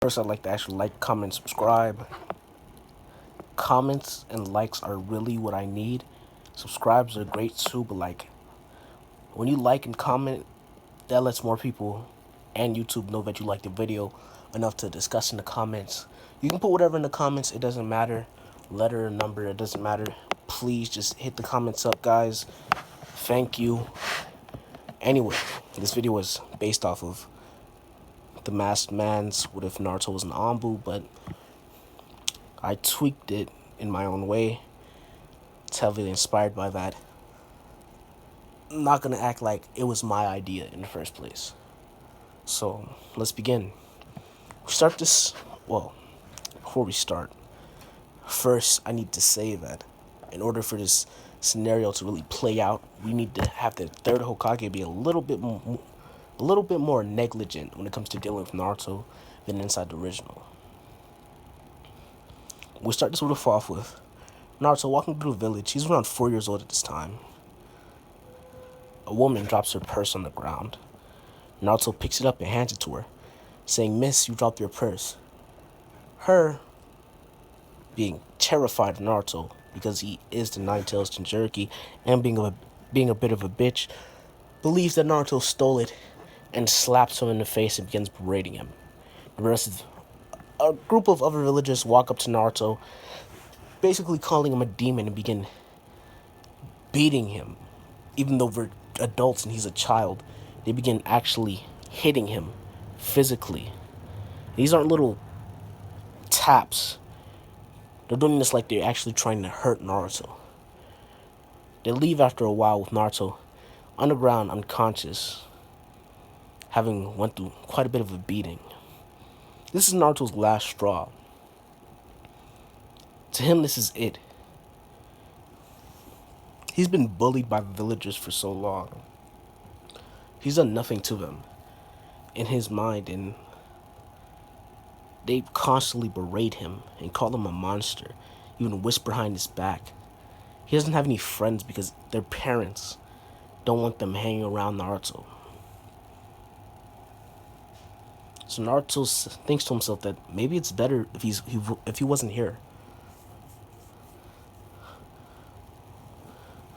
First, I'd like to actually like, comment, subscribe. Comments and likes are really what I need. Subscribes are great too, but like when you like and comment, that lets more people and YouTube know that you like the video enough to discuss in the comments. You can put whatever in the comments, it doesn't matter. Letter or number, it doesn't matter. Please just hit the comments up, guys. Thank you. Anyway, this video was based off of The Masked Man's What If Naruto Was an Anbu, but I tweaked it in my own way. It's heavily inspired by that. I'm not gonna act like it was my idea in the first place. So, let's begin. Start this, well, before we start, first I need to say that in order for this scenario to really play out, we need to have the third Hokage be a little bit more negligent when it comes to dealing with Naruto than inside the original. We start this with off with Naruto walking through the village. He's around 4 years old at this time. A woman drops her purse on the ground. Naruto picks it up and hands it to her, saying, "Miss, you dropped your purse." Her, being terrified of Naruto because he is the Nine-Tails Jinchuriki and being a bit of a bitch, believes that Naruto stole it and slaps him in the face and begins berating him. The rest of a group of other villagers walk up to Naruto, basically calling him a demon, and begin beating him. Even though they're adults and he's a child, they begin actually hitting him physically. These aren't little taps. They're doing this like they're actually trying to hurt Naruto. They leave after a while with Naruto on the ground, unconscious, having went through quite a bit of a beating. This is Naruto's last straw. To him, this is it. He's been bullied by the villagers for so long. He's done nothing to them in his mind, and they constantly berate him and call him a monster, even whisper behind his back. He doesn't have any friends because their parents don't want them hanging around Naruto. So Naruto thinks to himself that maybe it's better if he wasn't here.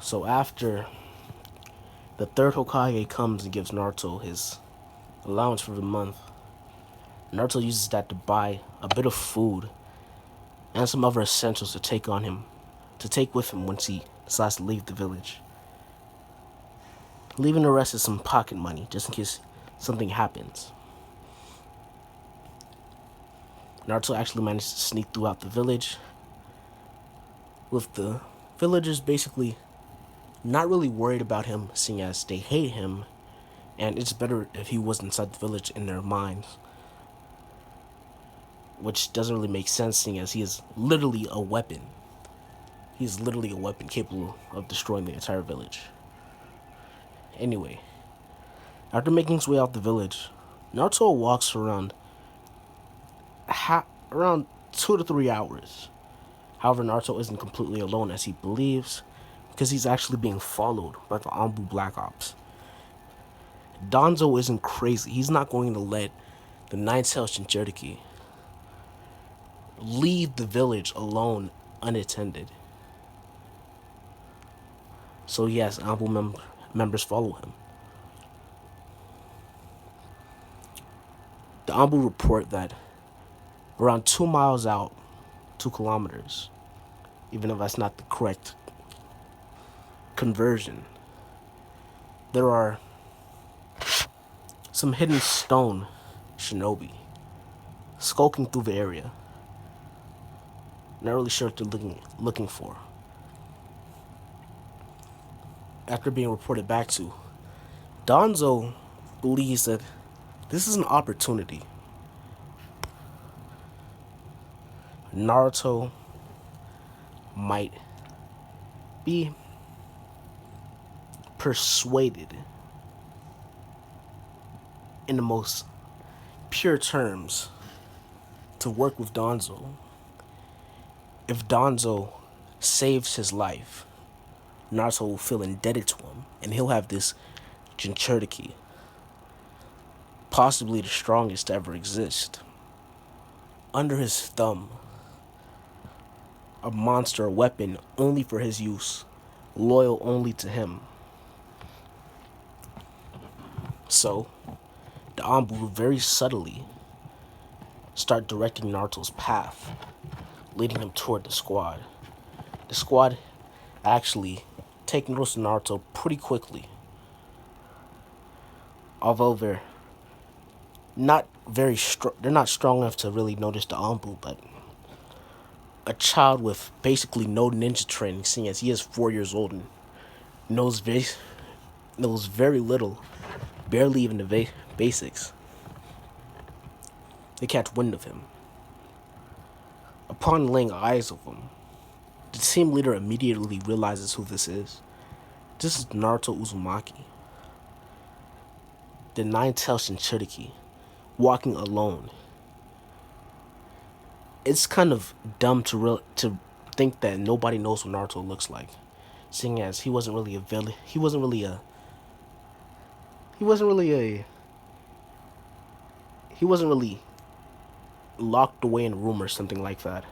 So after the third Hokage comes and gives Naruto his allowance for the month, Naruto uses that to buy a bit of food and some other essentials to take with him once he decides to leave the village. Leaving the rest is some pocket money, just in case something happens. Naruto actually managed to sneak throughout the village, with the villagers basically not really worried about him, seeing as they hate him, and it's better if he was inside the village in their minds. Which doesn't really make sense, seeing as he is literally a weapon. He's literally a weapon capable of destroying the entire village. Anyway, after making his way out the village, Naruto walks around 2 to 3 hours. However, Naruto isn't completely alone as he believes, because he's actually being followed by the Anbu Black Ops. Danzo isn't crazy. He's not going to let the Nine-Tails Jinchuriki leave the village alone, unattended. So yes, Anbu members follow him. The Anbu report that around 2 miles out, 2 kilometers, even if that's not the correct conversion, there are some hidden stone shinobi skulking through the area. Not really sure what they're looking for. After being reported back to, Danzo believes that this is an opportunity. Naruto might be persuaded in the most pure terms to work with Danzo. If Danzo saves his life, Naruto will feel indebted to him, and he'll have this Jinchuriki, possibly the strongest to ever exist. under his thumb, a monster, a weapon only for his use, loyal only to him. So, the anbu very subtly start directing Naruto's path, leading him toward the squad. The squad actually take notice of Naruto pretty quickly, although they're not strong enough to really notice the anbu, but a child with basically no ninja training, seeing as he is 4 years old and knows very knows very little, barely even the basics. They catch wind of him. Upon laying eyes of him, the team leader immediately realizes who this is. This is Naruto Uzumaki, the nine-tailed Shinchuriki, walking alone. It's kind of dumb to think that nobody knows what Naruto looks like, seeing as he wasn't really a villain. He wasn't really a. He wasn't really a. He wasn't really locked away in a room or something like that.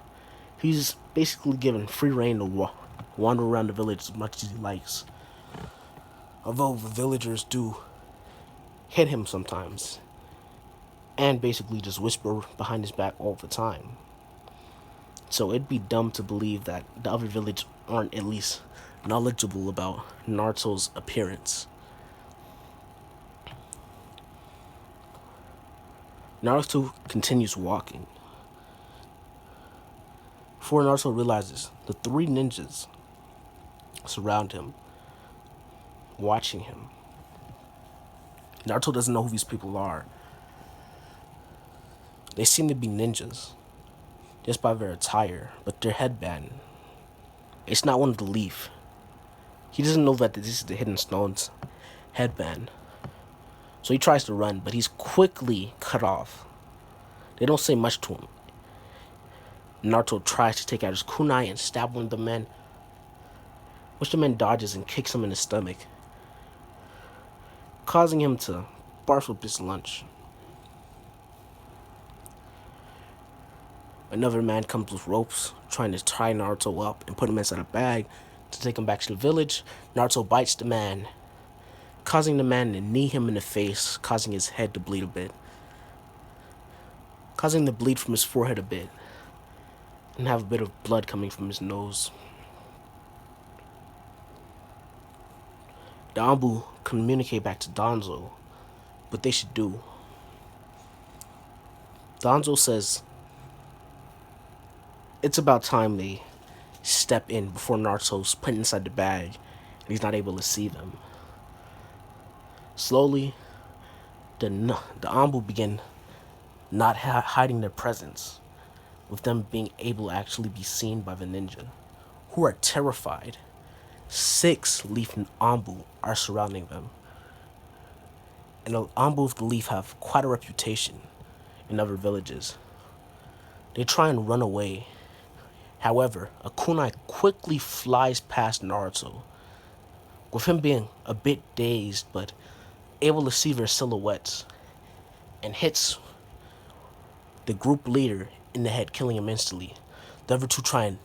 He's basically given free reign to wander around the village as much as he likes. Although the villagers do hit him sometimes, and basically just whisper behind his back all the time. So it'd be dumb to believe that the other village aren't at least knowledgeable about Naruto's appearance. Naruto continues walking. Before Naruto realizes, the three ninjas surround him, watching him. Naruto doesn't know who these people are. They seem to be ninjas, just by their attire, but their headband, it's not one of the leaf. He doesn't know that this is the Hidden Stone's headband. So he tries to run, but he's quickly cut off. They don't say much to him. Naruto tries to take out his kunai and stab one of the men, which the man dodges and kicks him in the stomach, causing him to barf up his lunch. Another man comes with ropes, trying to tie Naruto up and put him inside a bag to take him back to the village. Naruto bites the man, causing the man to knee him in the face, causing his head to bleed a bit, causing the bleed from his forehead a bit, and have a bit of blood coming from his nose. The anbu communicate back to Danzo what they should do. Danzo says it's about time they step in before Naruto's put inside the bag and he's not able to see them. Slowly, the anbu begin not hiding their presence, with them being able to actually be seen by the ninja, who are terrified. 6 leaf anbu are surrounding them, and the anbu of the leaf have quite a reputation in other villages. They try and run away. However, a kunai quickly flies past Naruto, with him being a bit dazed but able to see their silhouettes, and hits the group leader in the head, killing him instantly. The other two try and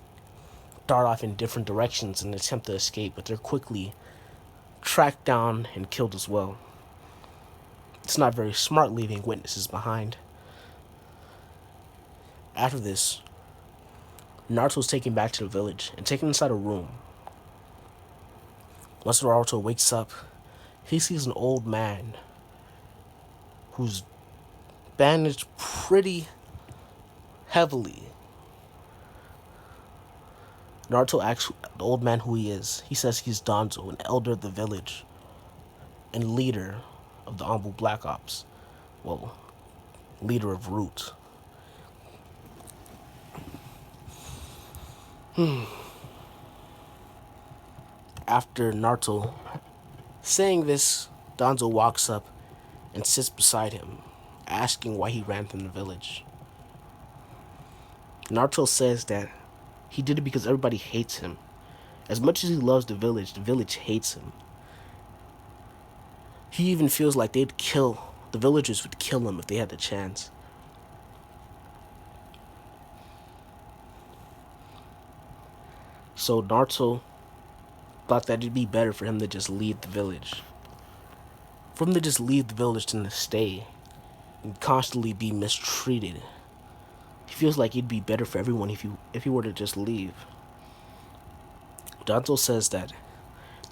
dart off in different directions and attempt to escape, but they're quickly tracked down and killed as well. It's not very smart leaving witnesses behind. After this, Naruto's taken back to the village and taken inside a room. Once Naruto wakes up, he sees an old man who's bandaged pretty heavily. Naruto asks the old man who he is. He says he's Danzo, an elder of the village and leader of the Anbu Black Ops. Well, leader of Root. After Naruto saying this, Danzo walks up and sits beside him, asking why he ran from the village. Naruto says that he did it because everybody hates him. As much as he loves the village hates him. He even feels like the villagers would kill him if they had the chance. So Naruto thought that it'd be better for him to just leave the village. For him to just leave the village than to stay and constantly be mistreated. He feels like it'd be better for everyone if he were to just leave. Danzo says that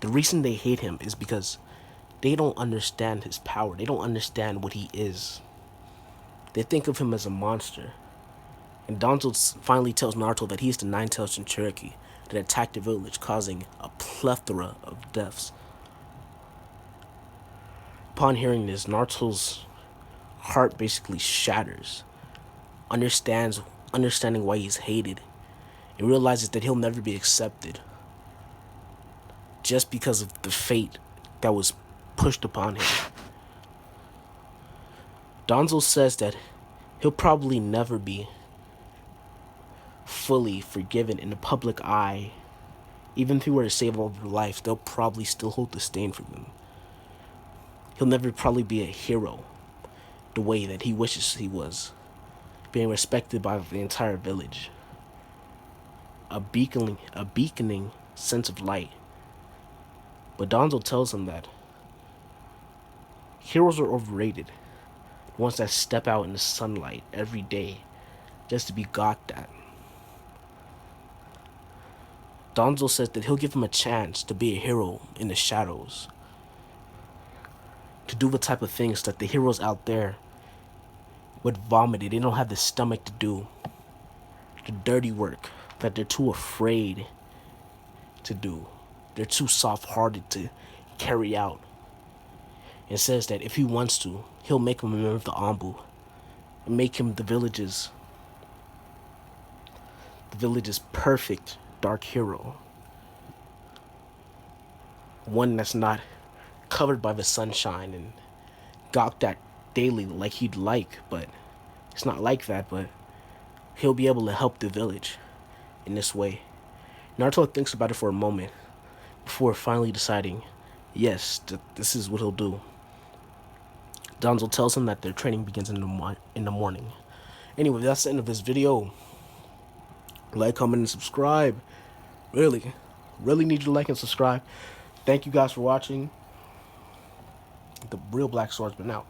the reason they hate him is because they don't understand his power. They don't understand what he is. They think of him as a monster. And Danzo finally tells Naruto that he's the nine-tailed Cherokee that attacked the village, causing a plethora of deaths. Upon hearing this, Naruto's heart basically shatters, understanding why he's hated, and realizes that he'll never be accepted just because of the fate that was pushed upon him. Danzo says that he'll probably never be fully forgiven in the public eye. Even if he were to save all their life, they'll probably still hold the stain for him. He'll never probably be a hero the way that he wishes he was, being respected by the entire village. A beaconing sense of light. But Danzo tells him that heroes are overrated. The ones that step out in the sunlight every day just to be gawked at. Danzo says that he'll give him a chance to be a hero in the shadows. To do the type of things that the heroes out there would vomit it. They don't have the stomach to do. The dirty work that they're too afraid to do. They're too soft-hearted to carry out. And says that if he wants to, he'll make him a member of the anbu. And make him the village's perfect dark hero. One that's not covered by the sunshine and gawked at daily like he'd like, but it's not like that, but he'll be able to help the village in this way. Naruto thinks about it for a moment before finally deciding, yes, this is what he'll do. Danzo tells him that their training begins in the morning. Anyway, that's the end of this video. Like, comment, and subscribe. Really need you to like and subscribe. Thank you guys for watching. The real Black Swordsman out.